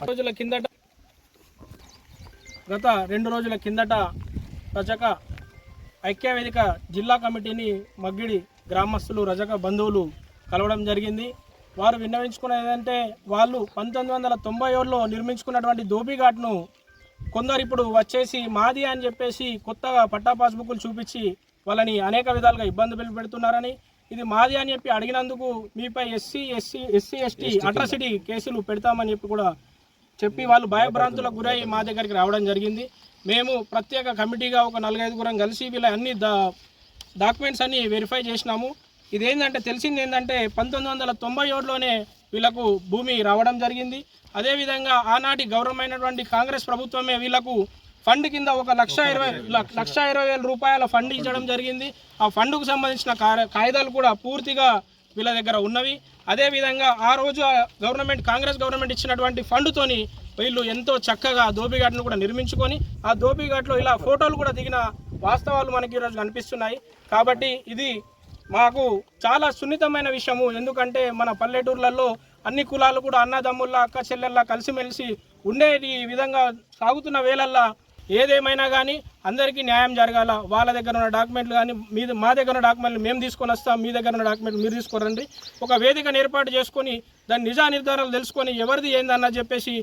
రోజుల కిందట గత 2 రోజుల కిందట రజక ఐక్యవేదిక జిల్లా కమిటీని మగ్గిడి గ్రామస్తులు రజక బంధువులు కలవడం జరిగింది. వారు విన్నవించుకున్నది ఏంటంటే వాళ్ళు 1997లో నిర్మించుకున్నటువంటి ధోబీఘాట్ను కొందరు ఇప్పుడు వచ్చేసి మాది అని చెప్పేసి కొత్తగా పట్టా పాస్బుక్లు చూపించి వాళ్ళని అనేక విధాలుగా ఇబ్బంది పెడుతున్నారని, ఇది మాది అని చెప్పి అడిగినందుకు మీపై ఎస్సీ ఎస్టీ అట్రాసిటీ కేసులు పెడతామని చెప్పి వాళ్ళు భయభ్రాంతులకు గురై మా దగ్గరికి రావడం జరిగింది. మేము ప్రత్యేక కమిటీగా ఒక 4-5 కలిసి వీళ్ళ అన్ని డాక్యుమెంట్స్ అన్ని వెరిఫై చేసినాము. ఇదేంటంటే తెలిసింది ఏంటంటే 1997లోనే వీళ్ళకు భూమి రావడం జరిగింది. అదేవిధంగా ఆనాటి గౌరవమైనటువంటి కాంగ్రెస్ ప్రభుత్వమే వీళ్ళకు ఫండ్ కింద 1,20,000 రూపాయల ఫండ్ ఇచ్చడం జరిగింది. ఆ ఫండ్కు సంబంధించిన కాగితాలు కూడా పూర్తిగా వీళ్ళ దగ్గర ఉన్నవి. అదేవిధంగా ఆ రోజు కాంగ్రెస్ గవర్నమెంట్ ఇచ్చినటువంటి ఫండ్తోని వీళ్ళు ఎంతో చక్కగా ధోబీఘాట్ను కూడా నిర్మించుకొని ఆ ధోబీఘాట్లో ఇలా ఫోటోలు కూడా దిగిన వాస్తవాలు మనకి ఈరోజు కనిపిస్తున్నాయి. కాబట్టి ఇది మాకు చాలా సున్నితమైన విషయము. ఎందుకంటే మన పల్లెటూర్లలో అన్ని కులాలు కూడా అన్నదమ్ముల్లా అక్క చెల్లెల్లా కలిసిమెలిసి ఉండేది విధంగా సాగుతున్న వేళల్లో ఏదేమైనా కానీ అందరికీ న్యాయం జరగాల. వాళ్ళ దగ్గర ఉన్న డాక్యుమెంట్లు కానీ మా దగ్గర ఉన్న డాక్యుమెంట్లు మేము తీసుకొని వస్తాం, మీ దగ్గర ఉన్న డాక్యుమెంట్లు మీరు తీసుకోరండి. ఒక వేదికను ఏర్పాటు చేసుకొని దాని నిజా నిర్ధారణలు తెలుసుకొని ఎవరిది ఏందన్న చెప్పేసి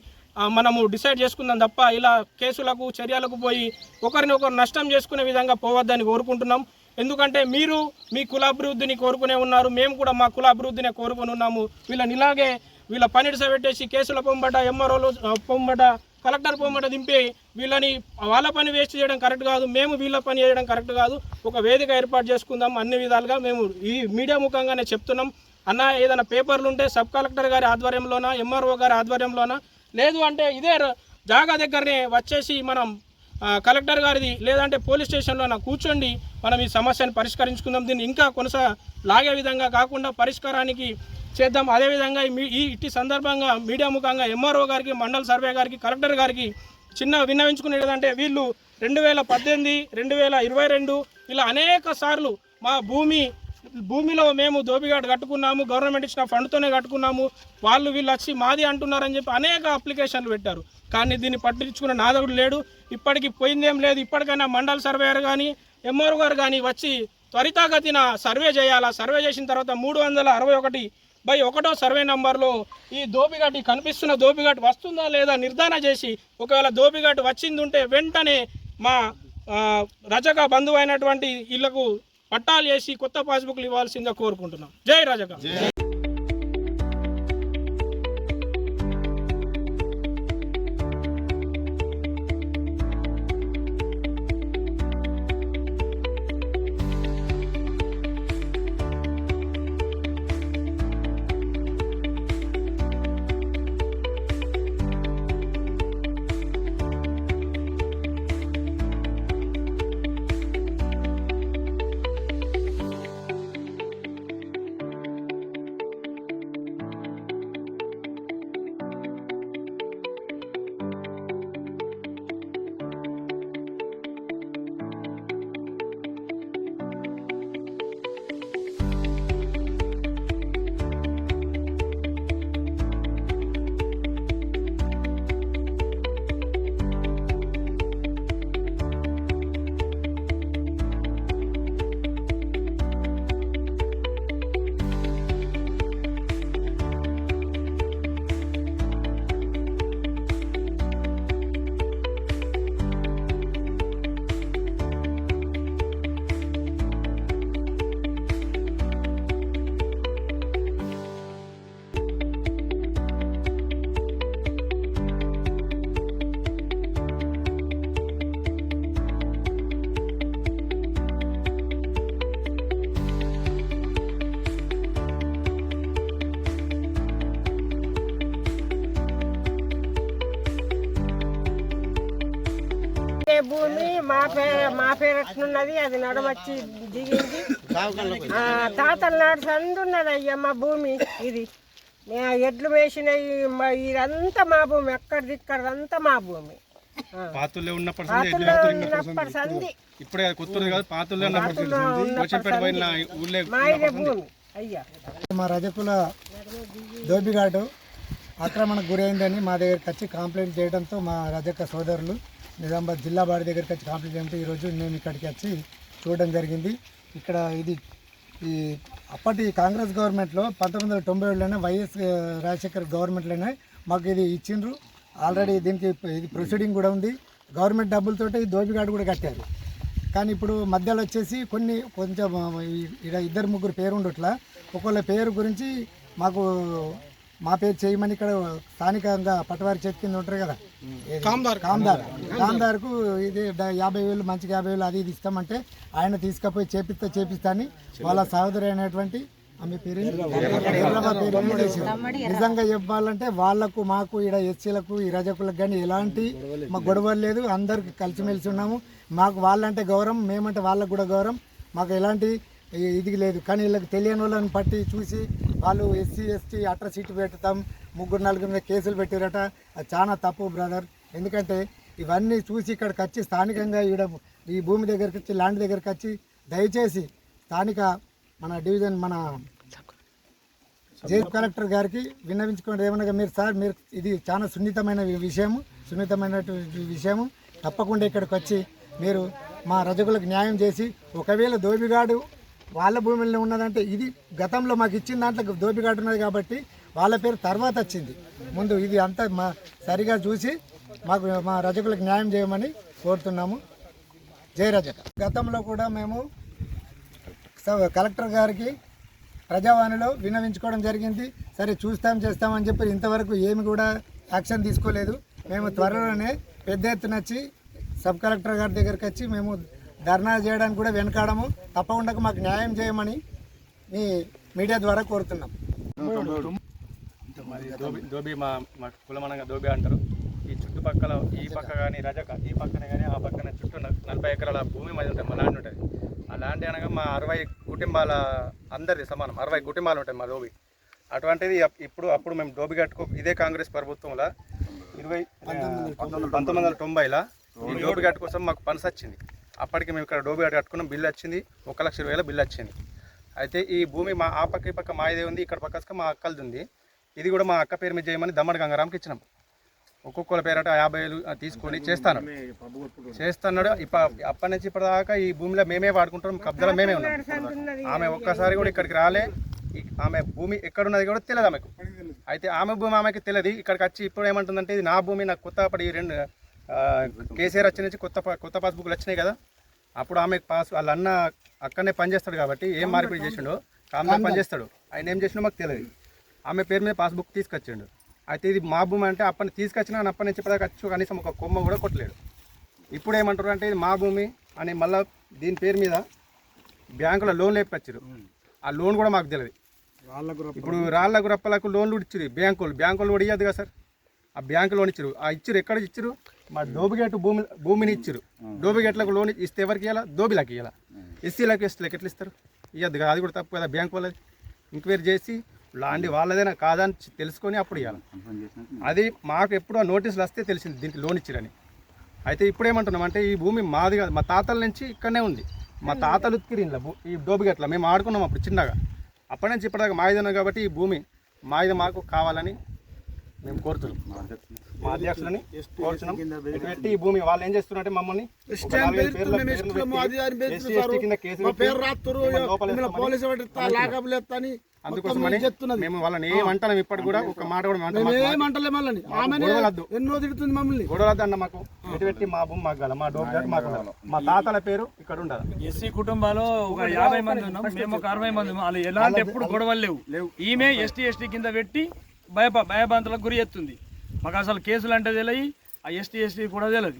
మనము డిసైడ్ చేసుకుందాం తప్ప ఇలా కేసులకు చర్యలకు పోయి ఒకరినొకరు నష్టం చేసుకునే విధంగా పోవద్దని కోరుకుంటున్నాం. ఎందుకంటే మీరు మీ కులాభివృద్ధిని కోరుకునే ఉన్నారు, మేము కూడా మా కులాభివృద్ధిని కోరుకుని ఉన్నాము. వీళ్ళని ఇలాగే వీళ్ళ పనిడిస పెట్టేసి కేసుల పొంబట ఎంఆర్ఓలు పొంబట కలెక్టర్ పొంబట దింపి వీళ్ళని వాళ్ళ పని వేస్ట్ చేయడం కరెక్ట్ కాదు, మేము వీళ్ళ పని చేయడం కరెక్ట్ కాదు. ఒక వేదిక ఏర్పాటు చేసుకుందాం. అన్ని విధాలుగా మేము ఈ మీడియా ముఖంగానే చెప్తున్నాం. అన్న ఏదైనా పేపర్లు ఉంటే సబ్ కలెక్టర్ గారి ఆధ్వర్యంలోనా ఎంఆర్ఓ గారి ఆధ్వర్యంలోనా లేదు అంటే ఇదే జాగా దగ్గరనే వచ్చేసి మనం కలెక్టర్ గారిది లేదంటే పోలీస్ స్టేషన్లో కూర్చోండి, మనం ఈ సమస్యను పరిష్కరించుకుందాం. దీన్ని ఇంకా లాగే విధంగా కాకుండా పరిష్కారానికి చేద్దాం. అదేవిధంగా ఇట్టి సందర్భంగా మీడియా ముఖంగా ఎంఆర్ఓ గారికి, మండల సర్వే గారికి, కలెక్టర్ గారికి చిన్న విన్నవించుకునేది ఏంటంటే వీళ్ళు 2018, 2022 ఇలా అనేక సార్లు మా భూమిలో మేము ధోబీఘాట్ కట్టుకున్నాము, గవర్నమెంట్ ఇచ్చిన ఫండ్తోనే కట్టుకున్నాము, వీళ్ళు వచ్చి మాది అంటున్నారని చెప్పి అనేక అప్లికేషన్లు పెట్టారు. కానీ దీన్ని పట్టించుకున్న నాదకుడు లేడు. ఇప్పటికి పోయిందేం లేదు. ఇప్పటికైనా మండల సర్వేయర్ కానీ ఎంఆర్ఓ గారు కానీ వచ్చి త్వరితగతిన సర్వే చేయాలా. సర్వే చేసిన తర్వాత 361/1 సర్వే నంబర్లో ఈ ధోబీఘాట్ కనిపిస్తున్న ధోబీఘాట్ వస్తుందా లేదా నిర్ధారణ చేసి ఒకవేళ ధోబీఘాట్ వచ్చింది ఉంటే వెంటనే మా రజక బంధువు అయినటువంటి వీళ్ళకు పట్టాలు వేసి కొత్త పాస్బుక్లు ఇవ్వాల్సిందిగా కోరుకుంటున్నాం. జై రజక. భూమి మా పేరట్లున్నది, అది నడమచ్చి దిగింది. తాతల నాడు సందున్నది అయ్యా మా భూమి. ఇది ఎడ్లు వేసిన ఇదంతా మా భూమి, ఎక్కడిదిక్కడంతా మా భూమి. ఉన్నప్పటి సంది మా ఇదే భూమి. అయ్యా మా రజకుల దోబిఘాటు ఆక్రమణకు గురైందని మా దగ్గరికి వచ్చి కంప్లైంట్ చేయడంతో మా రజక సోదరులు నిజామాబాద్ జిల్లా బాడీ దగ్గరికి వచ్చి కంప్లైంట్ చేయడంతో ఈరోజు మేము ఇక్కడికి వచ్చి చూడడం జరిగింది. ఇక్కడ ఈ అప్పటి కాంగ్రెస్ గవర్నమెంట్లో 1997లోనే వైఎస్ రాజశేఖర్ గవర్నమెంట్లోనే మాకు ఇది ఇచ్చిండ్రు. ఆల్రెడీ దీనికి ఇది ప్రొసీడింగ్ కూడా ఉంది. గవర్నమెంట్ డబ్బులతోటి ఈ దోబిఘాటు కూడా కట్టారు. కానీ ఇప్పుడు మధ్యలో వచ్చేసి కొంచెం ఇక్కడ 2-3 పేరు ఉండట్లా. ఒకళ్ళ పేరు గురించి మాకు మా పేరు చేయమని ఇక్కడ స్థానికంగా పట్టవారి చేతి కింద ఉంటారు కదా కామ్దార్కు ఇది 50,000 మంచిగా 50,000 అది ఇది ఇస్తామంటే ఆయన తీసుకుపోయి చేపిస్తా అని వాళ్ళ సహోదరి అయినటువంటి ఆమె పేరు ఎర్రమ్మ పేరు నిజంగా చెప్పాలంటే వాళ్లకు మాకు ఇక్కడ ఎస్సీలకు ఈ రజకులకు కానీ ఎలాంటి మాకు గొడవలు లేదు. అందరికి కలిసిమెలిసి ఉన్నాము. మాకు వాళ్ళంటే గౌరవం, మేమంటే వాళ్ళకు కూడా గౌరవం. మాకు ఎలాంటి ఇది లేదు. కానీ వీళ్ళకి తెలియని వాళ్ళని పట్టి చూసి వాళ్ళు ఎస్సీ ఎస్టీ అట్రాసిటీ పెడతాం 3-4 మీద కేసులు పెట్టారట. అది చాలా తప్పు బ్రదర్. ఎందుకంటే ఇవన్నీ చూసి ఇక్కడికి వచ్చి స్థానికంగా ఈ భూమి దగ్గరికి వచ్చి ల్యాండ్ దగ్గరికి వచ్చి దయచేసి స్థానిక మన డివిజన్ మన జైలు కలెక్టర్ గారికి విన్నవించుకోండి. ఏమనగా మీరు ఇది చాలా సున్నితమైన విషయము. తప్పకుండా ఇక్కడికి వచ్చి మీరు మా రజకులకు న్యాయం చేసి, ఒకవేళ దోబిఘాటు వాళ్ళ భూమిలో ఉన్నదంటే ఇది గతంలో మాకు ఇచ్చిన దాంట్లో దోబిఘాటు ఉన్నది కాబట్టి వాళ్ళ పేరు తర్వాత వచ్చింది. ముందు ఇది అంతా సరిగా చూసి మాకు మా రజకులకు న్యాయం చేయమని కోరుతున్నాము. జై రజక. గతంలో కూడా మేము కలెక్టర్ గారికి ప్రజావాణిలో విన్నవించుకోవడం జరిగింది. సరే చేస్తామని చెప్పి ఇంతవరకు ఏమి కూడా యాక్షన్ తీసుకోలేదు. మేము త్వరలోనే పెద్ద ఎత్తున వచ్చి సబ్ కలెక్టర్ గారి దగ్గరికి వచ్చి మేము ధర్నా చేయడానికి కూడా వెనకాడము. తప్పకుండా మాకు న్యాయం చేయమని మీ మీడియా ద్వారా కోరుతున్నాం. దోబి మా కులమనంగా దోబి అంటారు. ఈ చుట్టుపక్కల ఈ పక్క కానీ రజక ఈ పక్కన కానీ ఆ పక్కన చుట్టూ 40 ఎకరాల భూమి మాది ఉంటుంది. మా ల్యాండ్ ఉంటుంది. ఆ ల్యాండ్ అనగా మా 60 కుటుంబాల అందరిది సమానం. 60 కుటుంబాలు ఉంటాయి మా దోబి. అటువంటిది అప్పుడు మేము దోబి కట్టుకో ఇదే కాంగ్రెస్ ప్రభుత్వంలో 1990లో ఈ దోబి గట్టు కోసం మాకు పనస వచ్చింది. అప్పటికి మేము ఇక్కడ దోబి గట్టు కట్టుకున్నాం. బిల్లు వచ్చింది 1,20,000 బిల్లు వచ్చింది. అయితే ఈ భూమి మా ఆ పక్క ఈ పక్క మాదే ఉంది. ఇక్కడ పక్క మా అక్కలది ఉంది. ఇది కూడా మా అక్క పేరు మీద చేయమని దమ్మడి గంగారాంకి ఇచ్చినాం. ఒక్కొక్కల పేరట 50,000 తీసుకొని చేస్తున్నాడు. అప్పటి నుంచి ఇప్పటిదాకా ఈ భూమిలో మేమే వాడుకుంటాం. కబ్జాలో మేమే ఉన్నాం. ఆమె ఒక్కసారి కూడా ఇక్కడికి రాలే. ఆమె భూమి ఎక్కడున్నది కూడా తెలియదు ఆమెకు. అయితే ఆమె భూమి ఆమెకి తెలియదు. ఇక్కడికి వచ్చి ఇప్పుడు ఏమంటుందంటే ఇది నా భూమి, నాకు కొత్త అప్పటి 2 కేసీఆర్ వచ్చి నుంచి కొత్త పాస్బుక్లు వచ్చినాయి కదా. అప్పుడు ఆమె వాళ్ళ అన్న అక్కడనే పనిచేస్తాడు కాబట్టి ఏం మార్పిడి చేసిండో ఆమె పనిచేస్తాడు. ఆయన ఏం చేసిండో మాకు తెలియదు. ఆమె పేరు మీద పాస్బుక్ తీసుకొచ్చిండు. అయితే ఇది మా భూమి అంటే అప్పని తీసుకొచ్చినా అప్పటి నుంచి ఇప్పటిదాకా వచ్చి కనీసం ఒక కొమ్మ కూడా కొట్టలేడు. ఇప్పుడు ఏమంటారు అంటే ఇది మా భూమి అని మళ్ళీ దీని పేరు మీద బ్యాంకులో లోన్ లేపచ్చారు. ఆ లోన్ కూడా మాకు తెలియదు. ఇప్పుడు రాళ్ళ గురప్పలకు లోన్లు ఇచ్చారు బ్యాంకులు కూడా ఇవ్వదు కదా సార్. ఆ బ్యాంకు లోన్ ఇచ్చారు. ఆ ఇచ్చారు ఎక్కడ ఇచ్చారు? మా దోబిగేటు భూమిని ఇచ్చారు. దోబిగేట్లకు లోన్ ఇస్తే ఎవరికి ఇవ్వాలా? దోబిలకు ఇవ్వాలా? ఎస్సీలకు ఎస్టీలకు ఎట్లా ఇస్తారు? ఇవ్వద్దు కదా. అది కూడా తప్పు కదా. బ్యాంకు వాళ్ళది ఎంక్వైరీ చేసి ల్యాండ్ వాళ్ళదేనా కాదని తెలుసుకొని అప్పుడు ఇవ్వాలి. అది మాకు ఎప్పుడో నోటీసులు వస్తే తెలిసింది దీనికి లోన్ ఇచ్చిరని. అయితే ఇప్పుడు ఏమంటున్నామంటే ఈ భూమి మాది కాదు, మా తాతల నుంచి ఇక్కడనే ఉంది. మా తాతలు ఉత్తిరి ఈ దోబిగట్ల మేము ఆడుకున్నాం అప్పుడు చిన్నగా. అప్పటి నుంచి ఇప్పటిదాకా మాయిదన్నాం కాబట్టి ఈ భూమి మాకు కావాలని మేము కోరుతున్నాం. మా అధ్యక్షులని కోరుతున్నాం. పెట్టి ఈ భూమి వాళ్ళు ఏం చేస్తున్నారంటే మమ్మల్ని అందుకోసమని మేము వాళ్ళని ఏమంటాం. ఇప్పటి కూడా ఒక మాట కూడా గొడవలద్దు అన్న. మాకు పెట్టి మా భూమి మాకు గల మా డోబిఘాట్ మాకు మా తాతల పేరు ఇక్కడ ఉండాలి. ఎస్సీ కుటుంబాలు ఒక 50 మంది ఉన్నాం. మేము ఒక 60 మంది. వాళ్ళు ఎలాంటి ఎప్పుడు గొడవలు లేవు. ఈమె ఎస్టీ కింద పెట్టి భయభ్రాంతులకు గురి ఎత్తుంది. మాకు అసలు కేసులు అంటే తెలియదు. ఆ ఎస్టీ కూడా తెలియదు.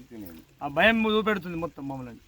ఆ భయం చూపెడుతుంది మొత్తం మమ్మల్ని.